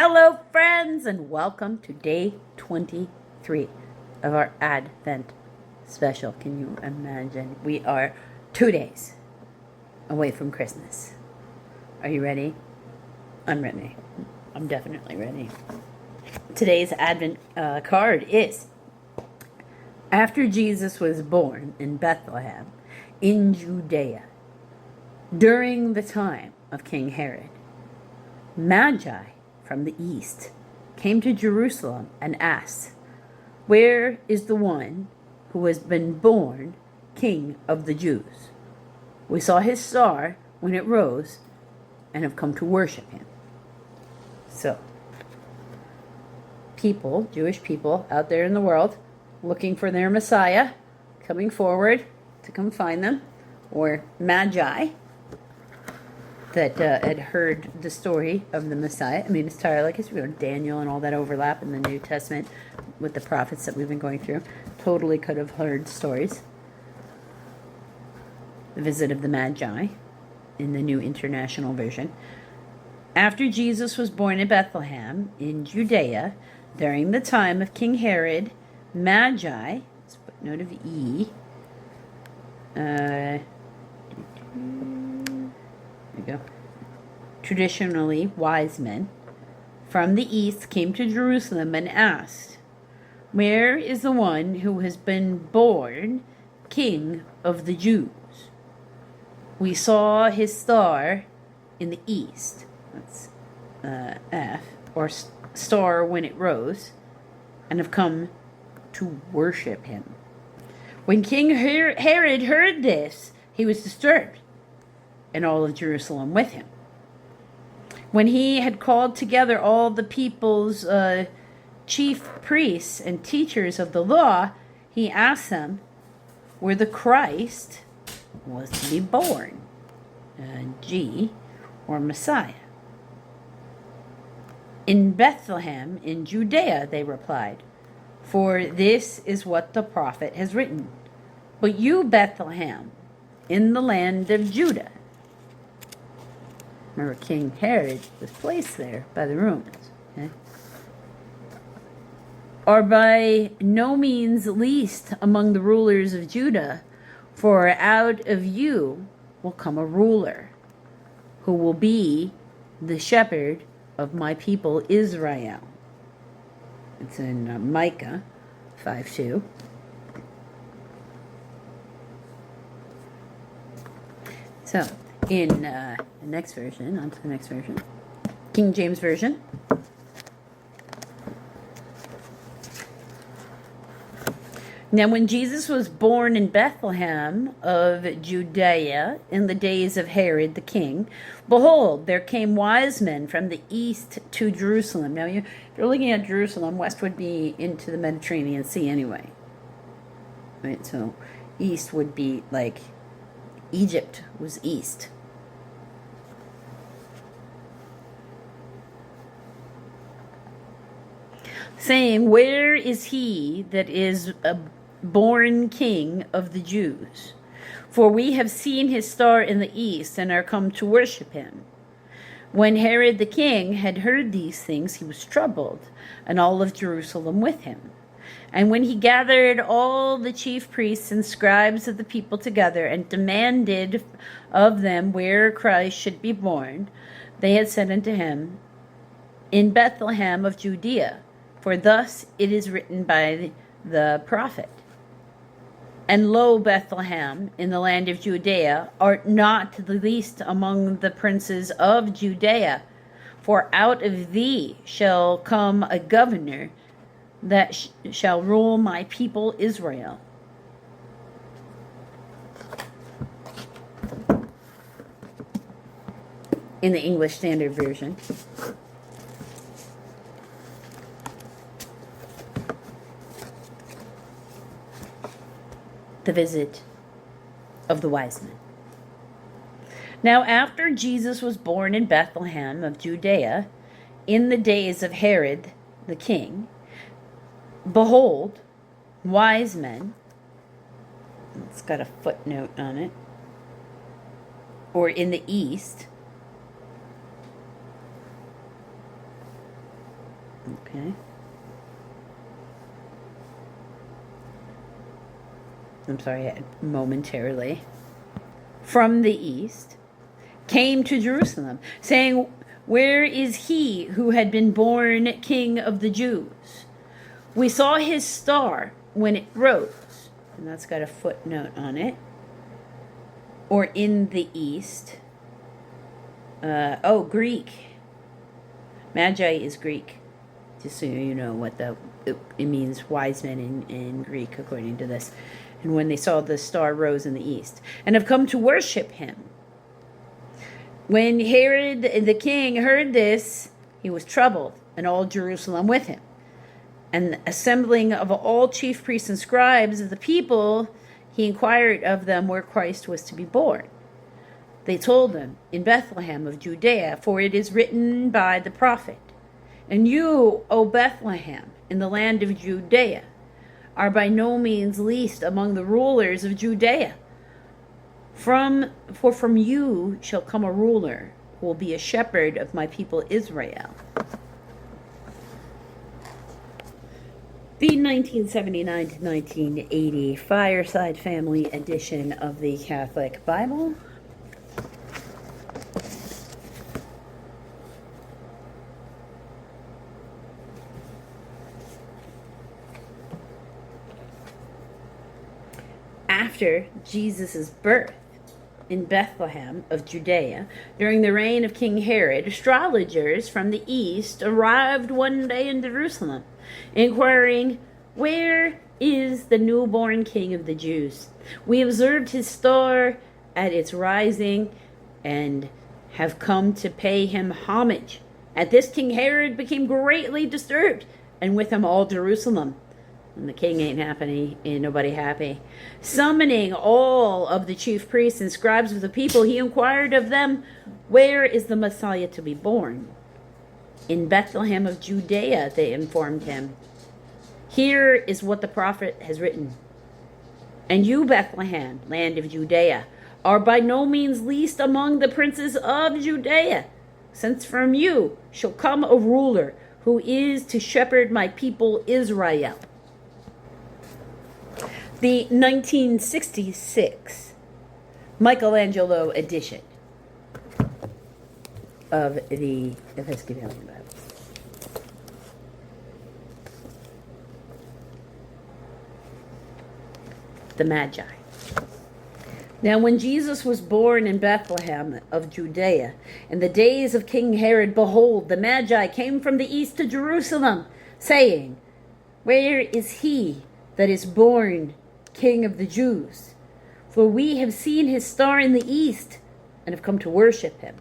Hello, friends, and welcome to day 23 of our Advent special. Can you imagine? We are 2 days away from Christmas. Are you ready? I'm ready. I'm definitely ready. Today's Advent card is: after Jesus was born in Bethlehem in Judea, during the time of King Herod, Magi from the east came to Jerusalem and asked, "Where is the one who has been born King of the Jews? We saw his star when it rose and have come to worship him." So, people, Jewish people out there in the world, looking for their Messiah, coming forward to come find them, or Magi that had heard the story of the Messiah. I mean, it's entirely like history. Daniel and all that overlap in the New Testament with the prophets that we've been going through. Totally could have heard stories. The visit of the Magi in the New International Version. After Jesus was born in Bethlehem in Judea, during the time of King Herod, Magi, let's put note of E, there we go. Traditionally, wise men from the east came to Jerusalem and asked, "Where is the one who has been born King of the Jews? We saw his star in the east." That's F, or star when it rose, and have come to worship him. When King Herod heard this, he was disturbed, and all of Jerusalem with him. When he had called together all the people's chief priests and teachers of the law, he asked them where the Christ was to be born, G, or Messiah. "In Bethlehem in Judea," they replied, "for this is what the prophet has written. But you, Bethlehem, in the land of Judah." Remember, King Herod was placed there by the Romans. Okay? "Are by no means least among the rulers of Judah, for out of you will come a ruler, who will be the shepherd of my people Israel." It's in Micah 5:2. So, in the next version, on to the next version, King James Version. "Now when Jesus was born in Bethlehem of Judea in the days of Herod the king, behold, there came wise men from the east to Jerusalem." Now, if you're looking at Jerusalem, west would be into the Mediterranean Sea anyway. Right, so east would be like Egypt was east. Saying, "Where is he that is born King of the Jews? For we have seen his star in the east and are come to worship him." When Herod the king had heard these things, he was troubled, and all of Jerusalem with him. And when he gathered all the chief priests and scribes of the people together and demanded of them where Christ should be born, they had said unto him, "In Bethlehem of Judea, for thus it is written by the prophet, And lo, Bethlehem, in the land of Judea, art not the least among the princes of Judea, for out of thee shall come a governor that shall rule my people Israel." In the English Standard Version. The visit of the wise men. "Now after Jesus was born in Bethlehem of Judea, in the days of Herod the king, behold, wise men," it's got a footnote on it, or "in the east," Okay. I'm sorry, momentarily. From the east, came to Jerusalem, saying, "Where is he who had been born King of the Jews? We saw his star when it rose." And that's got a footnote on it. Or in the east. Greek. Magi is Greek. Just so you know what it means, wise men in Greek, according to this. And when they saw the star rose in the east, and have come to worship him. When Herod the king heard this, he was troubled, and all Jerusalem with him. And the assembling of all chief priests and scribes of the people, he inquired of them where Christ was to be born. They told him, "In Bethlehem of Judea, for it is written by the prophet, and you, O Bethlehem, in the land of Judea, are by no means least among the rulers of Judea. For from you shall come a ruler who will be a shepherd of my people Israel." The 1979 to 1980 Fireside Family edition of the Catholic Bible. After Jesus' birth in Bethlehem of Judea, during the reign of King Herod, astrologers from the east arrived one day in Jerusalem, inquiring, "Where is the newborn King of the Jews? We observed his star at its rising and have come to pay him homage." At this, King Herod became greatly disturbed, and with him all Jerusalem. And the king ain't happy, ain't nobody happy. Summoning all of the chief priests and scribes of the people, he inquired of them, "Where is the Messiah to be born?" "In Bethlehem of Judea," they informed him. "Here is what the prophet has written. And you, Bethlehem, land of Judea, are by no means least among the princes of Judea, since from you shall come a ruler who is to shepherd my people Israel." The 1966 Michelangelo Edition of the Episcopalian Bible. The Magi. Now when Jesus was born in Bethlehem of Judea, in the days of King Herod, behold, the Magi came from the east to Jerusalem, saying, "Where is he that is born King of the Jews? For we have seen his star in the east, and have come to worship him."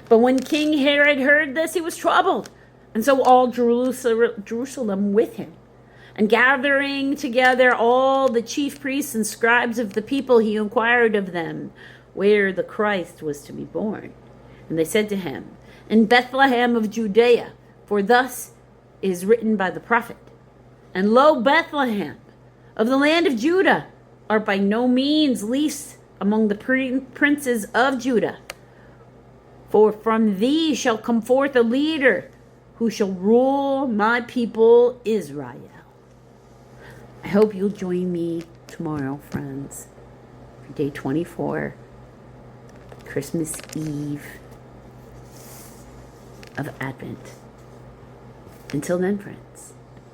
But when King Herod heard this, he was troubled, and so all Jerusalem with him. And gathering together all the chief priests and scribes of the people, he inquired of them where the Christ was to be born. And they said to him, "In Bethlehem of Judea, for thus is written by the prophet, and lo, Bethlehem of the land of Judah are by no means least among the princes of Judah. For from thee shall come forth a leader who shall rule my people Israel." I hope you'll join me tomorrow, friends, for day 24, Christmas Eve of Advent. Until then, friends.